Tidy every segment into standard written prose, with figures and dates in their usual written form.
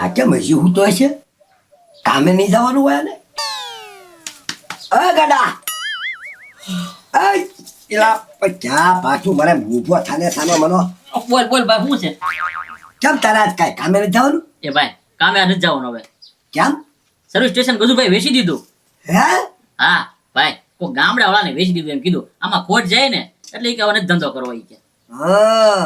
આ કેમ હજી હું તો હશે કામે નહીં જવાનું હોય ને ગડા એલા ક્યાં પાછું મારે ઊભો થાને સાનો મનો બોલ બોલ ભાઈ શું છે? કેમ તારા આજ કાંઈ કામે નથી જવાનું? એ ભાઈ કામે આ નથી જવાનું હવે. કેમ? સર્વિસ સ્ટેશન ગજુભાઈ વેચી દીધું. હે? હા ભાઈ કોઈ ગામડા વાળાને વેચી દીધું એમ કીધું. આમાં ખોટ જાય ને એટલે ઈ કે હવે નથી ધંધો કરવો ઈ કે. હા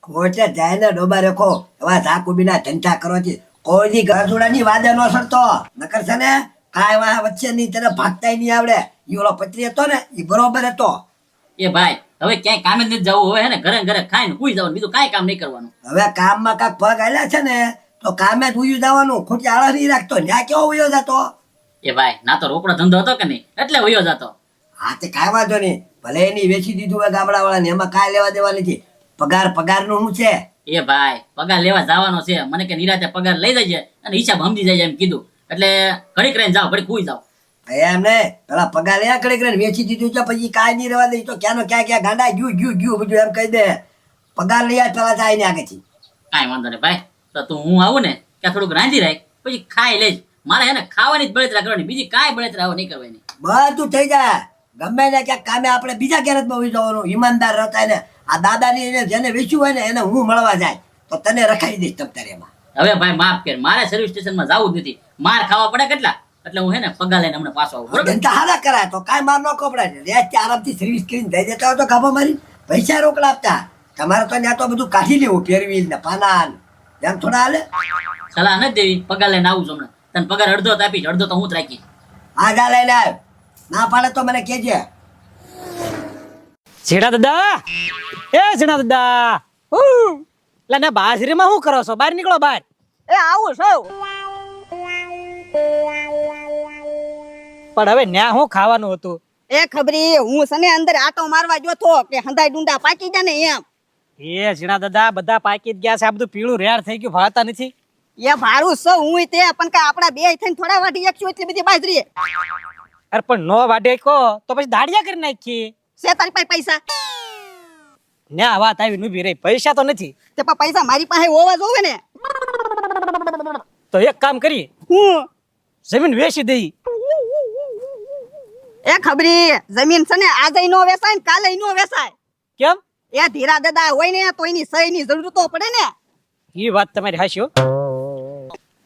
ખોટે જાય ને ડોબા રેખો એવા ઝાકુબીના ધંધા કરો છે કોઈ દી ગરજોડાની વાદે નો સરતો નકર છે ને કાંઈ વાહ વચ્ચે નહીં તને ભાગતાય નહીં આવડે. ઈ ઓલો પત્રી હતો ને ઈ બરોબર હતો. એ ભાઈ હવે ક્યાંય કામે નથી જવું હવે હે ને ઘરે ઘરે ખાઈને સુઈ જવાનું બીજું કાંઈ કામ નહીં કરવાનું. હવે કામમાં કાંઈક પગ આલ્યા છે ને તો કામે જ ઉયું જવાનું ખોટી આળસ નહીં રાખતો ન્યા કેવો ઉયો જતો? એ ભાઈ ના તો રોકડો ધંધો હતો કે નહીં એટલે વયો જતો. હા તે કાંઈ વાંધો નહીં ભલે એની વેચી દીધું હોય ગામડા વાળાને એમાં કાંઈ લેવા દેવા નથી. પગારનું શું છે? એ ભાઈ પગાર લેવા જવાનો છે મને કે નિરાતે પગાર લઈ જજે અને હિસાબ સમજી જાય એમ કીધું એટલે ઘડીક રહીને જાઓ ઘડીક સુઈ જાઓ. એમ ને પેલા પગાર લે કડે વેચી દીધું છે પછી કાંઈ નહીં રહેવા દે તો ક્યાંનો ક્યાં ગાંડા ગયું બધું એમ કહી દે. પગાર લઈ આ પેલા જાય ને આગળથી. કાંઈ વાંધો નહીં ભાઈ તો તું હું આવું ને ત્યાં થોડુંક રાંધી રાખ પછી ખાઈ લેજ. મારે હે ને ખાવાની જ બળતરા કરવાની બીજી કાંઈ બળતરા હવે નહીં કરવાની. બધું થઈ જાય ગમે ને ક્યાંક કામે આપણે બીજા ગેરેજમાં ઉઈ જવાનું ઈમાનદાર રહેતા ને આ દાદાની એને જેને વેચ્યું હોય ને એને હું મળવા જાય તો તને રખાઈ દઈશ તમતારે એમાં. હવે ભાઈ માફ કર મારે સર્વિસ સ્ટેશનમાં જવું જ નથી. માર ખાવા પડે કેટલા એટલે હું હે ને પગાર લઈને હમણાં પાછો આવું બરોબર? ધંધા હારા કરાય તો કાંઈ માર ન કપડાય રેસ્ટ આરામથી સર્વિસ કરીને દઈ દેતા હોય તો ગાભા મારી પૈસા રોકડા આપતા. તમારે તો ત્યાં તો બધું કાઢી લેવું પેરવીલ ને પાના એમ થોડા હાલે. સલાહ નથી દેવી પગાર લઈને આવું છું હમણાં. તને પગાર અડધો તો આપીશ અડધો તો હું જ રાખીશ. આ જા લઈને આવ ના પાડે તો મને કહેજે. ઝીણા દાદા ઝીણા દાદા એટલે ને બાજરીમાં શું કરો છો? બહાર નીકળો બહાર. એ આવું છો પણ હવે ન્યા શું ખાવાનું હતું? એ ખબરી હું સને અંદર આટો મારવા જોતો કે હંધાઈ ડુંડા પાકી જાય ને એમ. એ ઝીણા દાદા બધા પાકી જ ગયા છે. આ બધું પીળું રેડ થઈ ગયું ભાળતા નથી. એ ભારું સો હું તે પણ કે આપડા બે થઈને થોડા વાટી એકશું એટલી બધી બાજરી અરે પણ નો વાડે કો તો પછી દાડિયા કરી નાખી. છે તારી પાસે પૈસા? ન્યા વાત આવી ઊભી રહી પૈસા તો નથી. તે પણ પૈસા મારી પાસે હોવા જોવે ને. તો એક કામ કરી હું જમીન વેચી દઈ. એ ખબરી જમીન છે ને આજે નો વેચાય ને કાલે નો વેચાય. કેમ? એ ધીરા દાદા હોય ને તો એની સહી ની જરૂર તો પડે ને. એ વાત તમારી હાચી હો.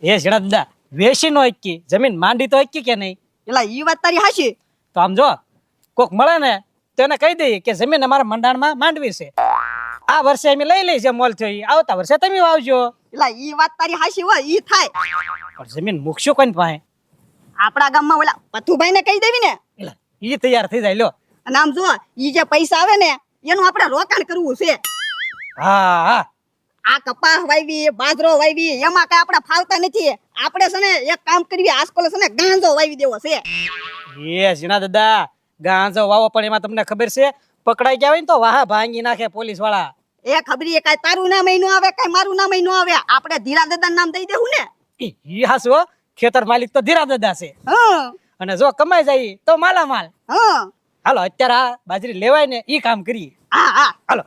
એ ઝીણા દાદા વેચી નો એકી જમીન માંડી તો એકી કે નહીં? એટલે ઈ વાત તારી હાચી. તો આમ જો કોક મળે ને તો એને કહી દઈએ કે જમીન અમારા મંડાણમાં માંડવી છે. આ વર્ષે અમે લઈ લઈએ મોલ થયો આવતા વર્ષે તમે વાવજો. એટલે ઈ વાત તારી હાચી હોય ઈ થાય. પણ જમીન મૂકશો કોની પાસે? આપડા ગામમાં ઓલા પથુભાઈ ને કહી દેવી ને એટલે ઈ તૈયાર થઈ જાય લો. અને આમ જો ઈ જે પૈસા આવે ને એનું આપણે રોકાણ કરવું છે. હા હા આ કપાસ વાવી બાજરો વાવી એમાં કઈ આપણે ફાવતા નથી. આપણે છે ને એક કામ કરવી આજકાલ છે ને ગાંજો વાવી દેવો છે. એ ઝીણા દાદા ગાંજો વાવો પણ એમાં તમને ખબર છે પકડાઈ ગયા હોય ને તો વાહ ભાંગી નાખે પોલીસ વાળા. એ ખબરી કઈ તારું નામ ય નો આવે કઈ મારું નામ ય નો આવે. આપણે ધીરા દાદા નામ દઈ દેવું ને. ઈ હાસુ ખેતર માલિક તો ધીરા દાદા છે. હા અને જો કમાઈ જાય તો માલા માલ. હા હાલો અત્યારે આ બાજરી લેવાય ને ઈ કામ કરીએ. હા હા હાલો.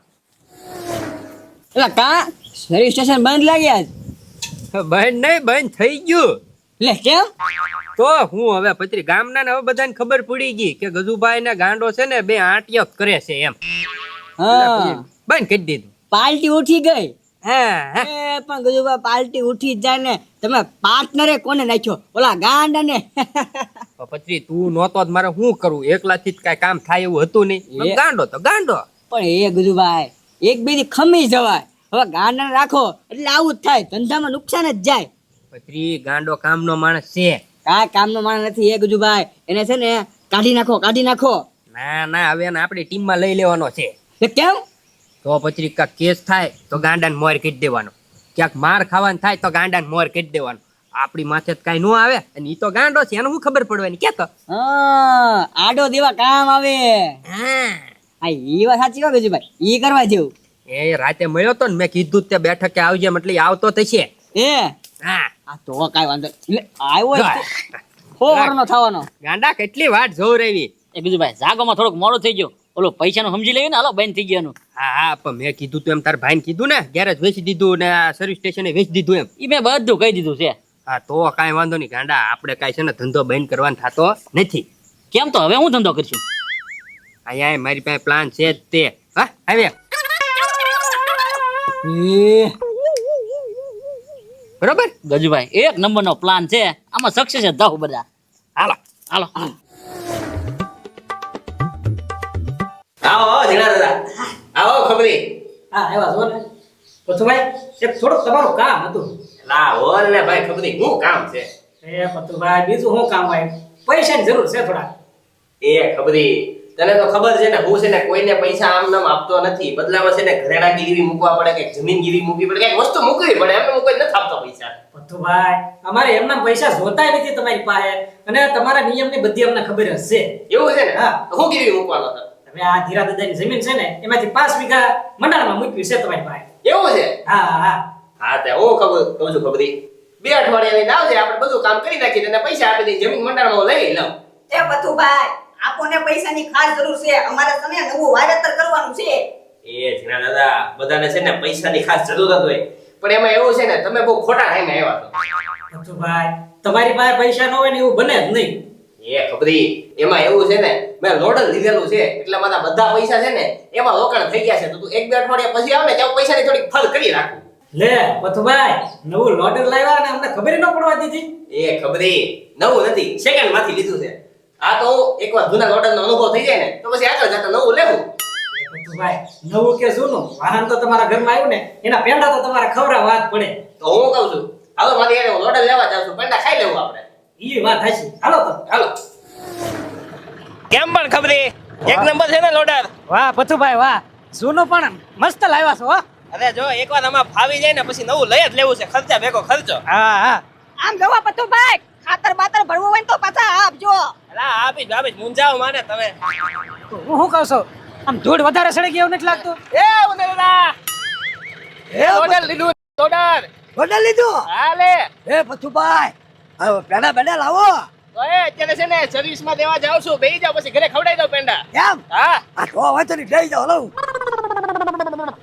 એટલે કા સર્વિસ સ્ટેશન બંધ લાગ્યા બંધ નહીં બંધ થઈ ગયું. એટલે કેમ? તો હું હવે પત્રી ગામના ને હવે બધાને ખબર પડી ગઈ કે ગજુભાઈ ને ગાંડો છે ને બે આંટીઓ કરે છે એમ. હા બંધ કરી દીધું. પાર્ટી ઉઠી ગઈ. હા એ પણ ગજુભાઈ પાર્ટી ઉઠી જ જાય ને તમે પાર્ટનરે કોને નાખ્યો? ઓલા ગાંડા ને. પત્રી તું નહોતો જ મારે શું કરવું એકલાથી જ કઈ કામ થાય એવું હતું નહીં. ગાંડો તો ગાંડો. પણ એ ગજુભાઈ એક બે દી ખમી જવાય. હવે ગાંડા રાખો એટલે આવું જ થાય ધંધામાં નુકસાન જ જાય. પત્રી ગાંડો કામનો માણસ છે. કાંઈ કામનો માણસ નથી એ ગજુભાઈ. એને છે ને કાઢી નાખો કાઢી નાખો. ના ના હવે એને આપણી ટીમમાં લઈ લેવાનો છે. એ કેમ? તો પછી કાંઈક કેસ થાય તો ગાંડાને મોર કરી દેવાનો. ક્યાંક માર ખાવાનું થાય તો ગાંડાને મોર કરી દેવાનો. આપણી માથે કઈ નો આવે અને ઈ તો ગાંડો છે એને શું ખબર પડવાની કે તો. હા આડો દેવા કામ આવે. હા આ ઈ વાત સાચી હો ગજુભાઈ ઈ કરવા જેવું. એ રાતે મળ્યો તો ને મેં કીધું તે બેઠકે આવજે એટલે આવતો થશે. એ હા આ તો કાઈ વાંધો એટલે આવ્યો નો થવાનો. ગાંડા કેટલી વાટ જોવ રેવી. એ બીજું ભાઈ જાગોમાં થોડુંક મોડું થઈ ગયું ઓલો પૈસાનું સમજી લેવું ને હાલો બંધ થઈ ગયાનું. હા હા પણ મેં કીધું તું એમ તાર ભાઈને કીધું ને ગેરેજ વેચી દીધું ને સર્વિસ સ્ટેશને વેચી દીધું એમ. ઈ મેં બધું કહી દીધું છે. હા તો કાંઈ વાંધો નહીં ગાંડા, આપણે કાંઈ છે ને ધંધો બંધ કરવાનો થતો નથી. કેમ તો હવે હું ધંધો કરશું? અહીંયા મારી પાસે પ્લાન છે જ તે. હા આવ્યા બરોબર. ગજુભાઈ એક નંબરનો પ્લાન છે, આમાં સક્સેસ જ થાવ બધા. હાલો હાલો આવો જીણા દાદા, આવો ખબરી. હા આવ્યા છો ને પથુભાઈ, એક થોડુંક તમારું કામ હતું. લા હોલ ને ભાઈ ખબરી શું કામ છે? એ પથુભાઈ બીજું શું કામ હોય, પૈસાની જરૂર છે થોડા. એ ખબરી તને તો ખબર છે ને, હું છે ને કોઈને પૈસા આમ નામ આપતો નથી. બદલામાં છે ને ઘરેણા ગીરવી મૂકવા પડે, કે જમીન ગીરવી મૂકવી પડે, કઈક વસ્તુ મૂકવી પડે. એમને હું કોઈ નથી આપતો પૈસા. પથુભાઈ અમારે એમના પૈસા જોતાય નથી તમારી પાસે, અને તમારા નિયમની બધી અમને ખબર જ છે. એવું છે ને? હા. હું ગીરવી મૂકવાનો હતો? તમે આ ધીરા દાદાની જમીન છે ને એમાંથી 5 વીઘા મંડાણમાં મૂકવી છે તમારી પાસે. એવું છે? હા હા હા તે હું ખબર કહું છું ખબરી, 2 અઠવાડિયા લઈને આવજે, આપણે બધું કામ કરી નાખીએ, તને પૈસા આપી દઈએ, જમીન મંડાણમાં હું લઈ લઉં. એ પથુભાઈ આપણને પૈસાની ખાસ જરૂર છે, અમારે તને નવું વાવેતર કરવાનું છે. એ જીણા દાદા, બધાને છે ને પૈસાની ખાસ જરૂરત હોય, પણ એમાં એવું છે ને તમે બહુ ખોટા ટાઈમે આવ્યા છો. પથુભાઈ તમારી પાસે પૈસા ન હોય ને એવું બને જ નહીં. એ ખબરી એમાં એવું છે ને, મેં લોડર લીધેલું છે, એટલે મારા બધા પૈસા છે ને એમાં રોકાણ થઈ ગયા છે. તો તું 1-2 અઠવાડિયા પછી આવે ને ત્યાં પૈસાની થોડીક ફળ કરી રાખું. લે પથુભાઈ નવું લોડર લાવ્યા અને અમને ખબર ન પડવા દીધી. એ ખબરી નવું નથી, સેકન્ડ માંથી લીધું છે. આ તો એકવાર જૂના લોડરનો અનુભવ થઈ જાય ને તો પછી આગળ જતા નવું લેવું. પથુભાઈ નવું કે જૂનું વાહન તો તમારા ઘરમાં આવ્યું ને એના પેંડા તો તમારા ખવડાવવા વાત પડે. તો હું કહું છું હાલો મારી યારે હું લોડર લેવા જાઉં છું, પેંડા ખાઈ લેવું આપણે. ઈ વાત હશે. હાલો તો હાલો. કેમ પણ ખબરી એક નંબર છે ને લોડર? વાહ પથુભાઈ વાહ, જૂનું પણ મસ્ત લાવ્યા છો હો. અરે જો એકવાર આમાં ફાવી જાય ને પછી નવું લઈ જ લેવું છે, ખર્ચા ભેગો ખર્ચો. હા હા આમ જોવા પથુભાઈ ખાતર બાતર ભરવું હોય ને તો પાછા આપજો. અલા આપી મુંજાવ માને તમે. હું શું કહું છું, આમ ધૂળ વધારે સડી ગઈ એવું નથી લાગતું? એ ઉનેલા એ લોડર લીધું, લોડર. વડા લીધું. હા લે. એ પથુભાઈ હવે પેડા બેડા લાવો. તો એ અત્યારે છે ને સર્વિસ માં દેવા જાઉં છું, બેહી જાવ પછી ઘરે ખવડાવી દઉં પેંડા. એમ હા આ તો હોય તો નહીં લઈ જાઓ લઉં.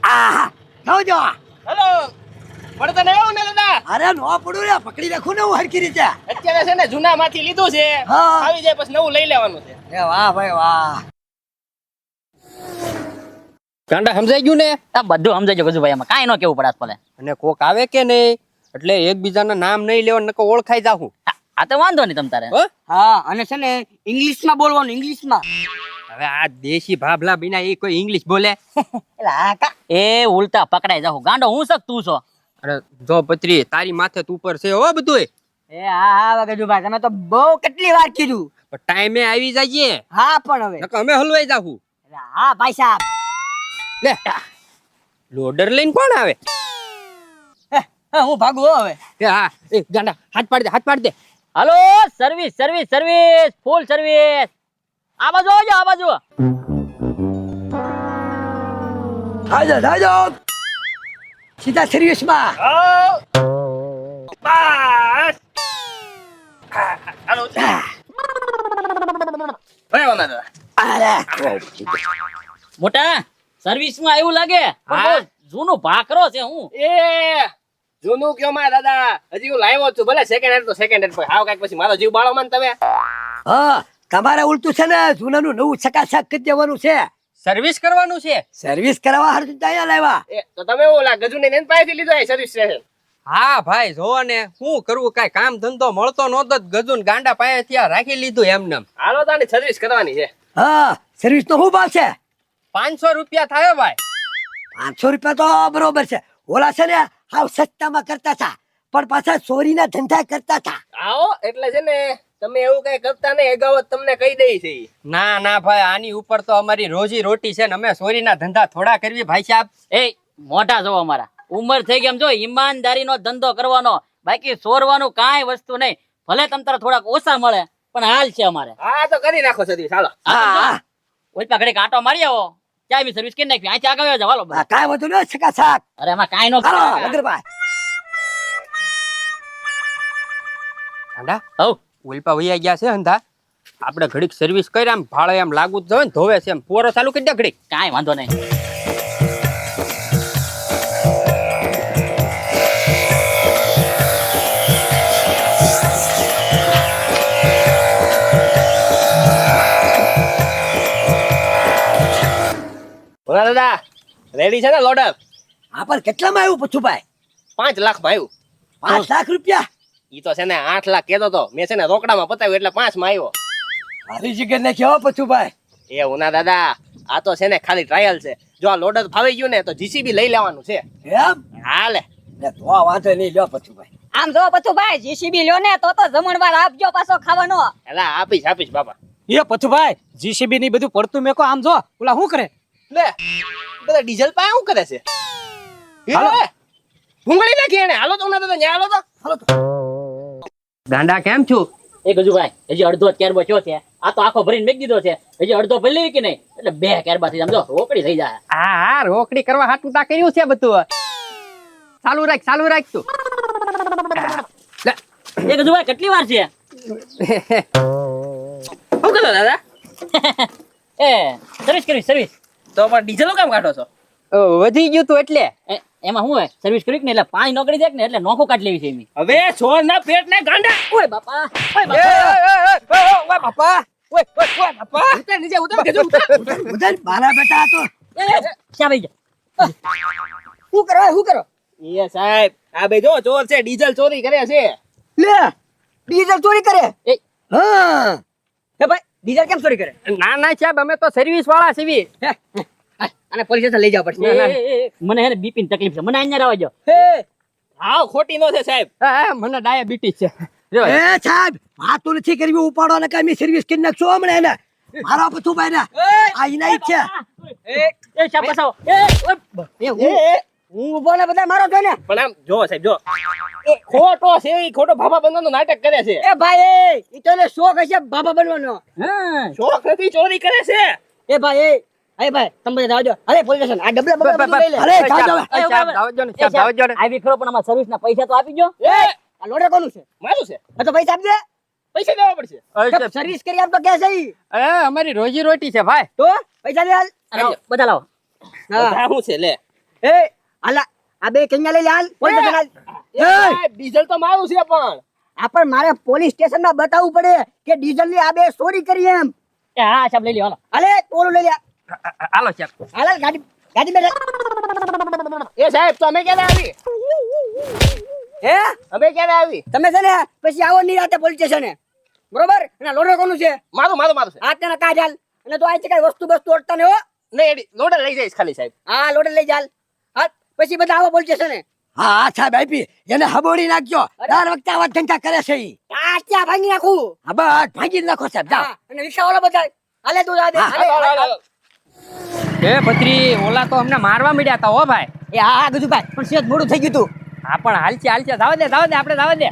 આહા ખાવજો. હેલો પડતો નહીં આવું ને દાદા? અરે નો પડું રે, પકડી રાખું ને હું હરખી રીતે. અત્યારે છે ને જૂના માંથી લીધું છે, હા. આવી જાય પછી નવું લઈ લેવાનું છે. એ વાહ ભાઈ વાહ. કાંડા સમજાઈ ગયું ને? આ બધું સમજાઈ ગયું ગજુભાઈ, એમાં કાંઈ ન કેવું પડે ભલે. અને કોક આવે કે નહીં એટલે એકબીજાના નામ નહીં લેવાનું, નકર ઓળખાઈ જાહું. આ તો વાંધો નહીં તમ તારે. હો? હા અને છે ને ઇંગ્લિશમાં બોલવાનું, ઇંગ્લિશમાં. હવે આ દેશી ભાભલા બિના એ કોઈ ઇંગ્લિશ બોલે? એટલે હા કા એ ઉલટા પકડાઈ જાવ ગાંડો, હું શક તું છો. અરે જો પત્રી તારી માથે તું ઉપર છે હો બધુંય. એ હા ગજુભાઈ તમે તો બહુ કેટલી વાર કીધું. પણ ટાઈમે આવી જઈએ, હા પણ હવે નકર અમે હલવાઈ જાહું. એટલે હા ભાઈ સાહેબ. લે લોડર લઈને કોણ આવે? હું ભાગું હો હવે. એ હા એ ગાંડા હાથ પાડી દે, હાથ પાડી દે. હાલો service service service full service. આ બાજુ આવજો, આ બાજુ. આવજો આવજો સીધા સર્વિસમાં. બસ હાલો અરે મોટા સર્વિસ માં એવું લાગે પણ હા. બહુ જૂનું ભાકરો છે. હું એ જૂનું કયો માં દાદા, હજી હું લાવ્યો છું, ભલે સેકન્ડ હેન્ડ તો સેકન્ડ હેન્ડ, હાવ કઈક પછી મારો જીવ બાળો માં તમે. હા તમારે ઉલટું છે ને જૂનાનું નવું ચકાચક કરી દેવાનું છે. સર્વિસ કરવાનું છે. સર્વિસ કરાવવા હારું તો અહીંયા લાવ્યા. એ તો તમે ઓલા ગજુને નેન પાસેથી લીધો એ સર્વિસ સ્ટેશન? હા ભાઈ જોવો ને શું કરવું, કાઈ કામ ધંધો મળતો નહોતો, ગજુન ગાંડા પાસે ત્યાં રાખી લીધું એમને. હાલો તાની સર્વિસ કરવાની છે. હા સર્વિસ નો શું ભાવ છે? 500 રૂપિયા થાય ભાઈ. 500 રૂપિયા તો બરોબર છે. ઓલા છે ને હાવ સસ્તામાં કરતા હતા પણ પાછા ચોરીના ધંધા કરતા હતા. આવો એટલે છે ને તમે એવું કઈ કરતા નહીં, અગાઉ જ તમને કહી દઈ છે. ના ના ભાઈ આની ઉપર તો અમારી રોજી રોટી છે ને, અમે ચોરીના ધંધા થોડા કરવી ભાઈ સાહેબ. એ મોટા છો અમારા, ઉંમર થઈ ગઈ એમ જો ઈમાનદારી નો ધંધો કરવાનો, બાકી ચોરવાનું કાંઈ વસ્તુ નહીં. ભલે તમ તારા થોડાક ઓછા મળે પણ હાલ છે અમારે. હા તો કરી નાખો સર્વિસ હાલો. હા ઓલ પાકડે કાંટો મારી આવો, ચાય બી સર્વિસ કરી નાખી, આ ચા આવ્યો છે હાલો. હા કાંઈ વધુ નહીં ચકાચક. અરે એમાં કાંઈ નો હાલો વગરભાઈ. ગાંડા હવ ઉલ્પા વૈયા ગયા છે હંધા, આપણે ઘડીક સર્વિસ કરી આમ ભાડે એમ લાગુ જ જોઈએ ને ધોવે છે એમ પોરો ચાલુ કરી દે ઘડીક. કાંઈ વાંધો નહીં. બોલા દાદા રેડી છે ને લોડર? આ પર કેટલામાં આવ્યું પથુભાઈ? 5 લાખ માં આવ્યું. 5 લાખ રૂપિયા? ઈ તો છે ને 8 લાખ કેતો તો, મેં છે ને રોકડામાં પતાવ્યું એટલે 5 માં આવ્યો. મારી જગ્યા ને કેવો પથુભાઈ? એ ઉના દાદા આ તો છે ને ખાલી ટ્રાયલ છે. જો આ લોડર ફાવી ગયું ને તો જીસીબી લઈ લેવાનું છે. એમ? હાલે લે તો વાંધો નહીં, લ્યો પથુભાઈ. આમ જો પથુભાઈ જીસીબી લ્યો ને તો જમણવાર આપજો પાછો ખાવાનો. એલા આપીશ બાપા. એ પથુભાઈ જીસીબી ની બધું પડતું મેકો આમ જો ઓલા શું કરે લે બધા ડીઝલ પાય શું કરે છે? હાલો. ભૂંગળી નાખી એને. હાલો તો ઉના દાદા ન્યા હાલો તો. ગાંડા કેમ છું? એ ગજુભાઈ હજી અડધો જ કેરબો થયો છે. આ તો આખો ભરીને મેક દીધો છે. હજી અડધો ભરી લેવી કે નહીં એટલે 2 કેરબા થઈ સમજો રોકડી થઈ જાય. હા રોકડી કરવા હાટું તા કર્યું છે બધું. ચાલુ રાખ તું. એ ગજુભાઈ કેટલી વાર છે? શું કરો દાદા? એ સર્વિસ તો પણ ડીઝલ કેમ કાઢો છો? વધી ગયું તું એટલે. એમાં શું હોય સર્વિસ કરી ને એટલે પાણી નોકરી જાય ને એટલે નોખું કાઢી લેવી છે એની. હવે છોડ ના પેટ ને ગાંડા. ઓય બાપા ઓય બાપા. ઉતાર નીચે ઉતાર કે જો ઉતાર. ઉધર મારા બેટા આ તો શા ભાઈ જા. શું કરો એ સાહેબ આ બે જો ચોર છે, ડીઝલ ચોરી કરે છે. લે ડીઝલ ચોરી કરે? એ હા હે ભાઈ ડીઝલ કેમ ચોરી કરે? ના સાહેબ અમે તો સર્વિસ વાળા છીએ. અને પોલીસ સ્ટેશન લઈ જવા પડશે. મને હે ને બીપી ની તકલીફ છે. મને અહીંયા રહેવા દો. હાવ ખોટી નો છે સાહેબ. મને ડાયાબિટીસ છે. એ સાહેબ વાતો નથી કરવી, ઉપાડો ને કઈ સર્વિસ કરી નાખશો હમણાં એને. મારા પથુભાઈ ને આ એના જ છે. એ શા બસાવો. હું ઉભો ને બધા મારો છો ને. પણ આમ જો સાહેબ જો એ ખોટો છે, એ ખોટો ભાભા બનવાનો નાટક કરે છે. એ ભાઈ ઈ તો એને શોખ હશે બાબા બનવાનો. હા શોખ નથી, ચોરી કરે છે. એ ભાઈ ભાઈ તમે બધા જાજો. અરે પોલીસ સ્ટેશન આ ડબલા બબલા બધું લઈ લે. અરે જાજો હવે. સાહેબ દાવજો ને. આવી ખરો પણ આમાં સર્વિસ ના પૈસા તો આપી દો. આ લોડર કોનું છે? મારું છે, આ તો પૈસા આપજે. પૈસા દેવા પડશે. સર્વિસ કરી આપ તો કે છે ઈ. અમારી રોજી રોટી છે ભાઈ. તો પૈસા દે હાલ. લાવો, બધા લાવો. બધા શું છે લે? એ હાલા આ બે કન્યા લઈ લે હાલ પોલીસ સ્ટેશન હાલ. એ સાહેબ, ડીઝલ તો મારું છે પણ આ પણ મારે પોલીસ સ્ટેશન માં બતાવવું પડે કે ડીઝલ ની આ બે ચોરી કરી એમ. એ હા સાહેબ લઈ લ્યો હાલો. હાલે ઓલું લઈ લે. હાલો સાહેબ. હાલ ગાડી બેઠા. એ સાહેબ તો અમે ક્યારે આવી? હે અમે ક્યારે આવી? તમે છે ને પછી આવો નિરાતે પોલીસ સ્ટેશને બરોબર. અને લોડર કોનું છે? મારું છે. આ તેના કાઢ હાલ. અને તો આ કઈ વસ્તુ ઓળતા ને હો. નહીં એડી લોડર લઈ જઈશ ખાલી સાહેબ. હા લોડર લઈ જાલ. હા પછી બધા આવો પોલીસ સ્ટેશને. હા હા સાહેબ આપી એને હબોડી નાખજો. દર વખતે આવા ધંધા કરે છે ઈ. કાચા ભાંગી નાખું. હા બસ ભાંગી જ નાખો સાહેબ. જાઓ. હા અને રિક્ષા વાળા બધા હાલે તું જા દે. હાલે. એ પત્રી ઓલા તો અમને મારવા મળ્યા હતા હો ભાઈ. એ હા ગજુભાઈ પણ સેજ મોડું થઈ ગયું તું. હા પણ હાલશે જાવ દે આપણે જાવ દે.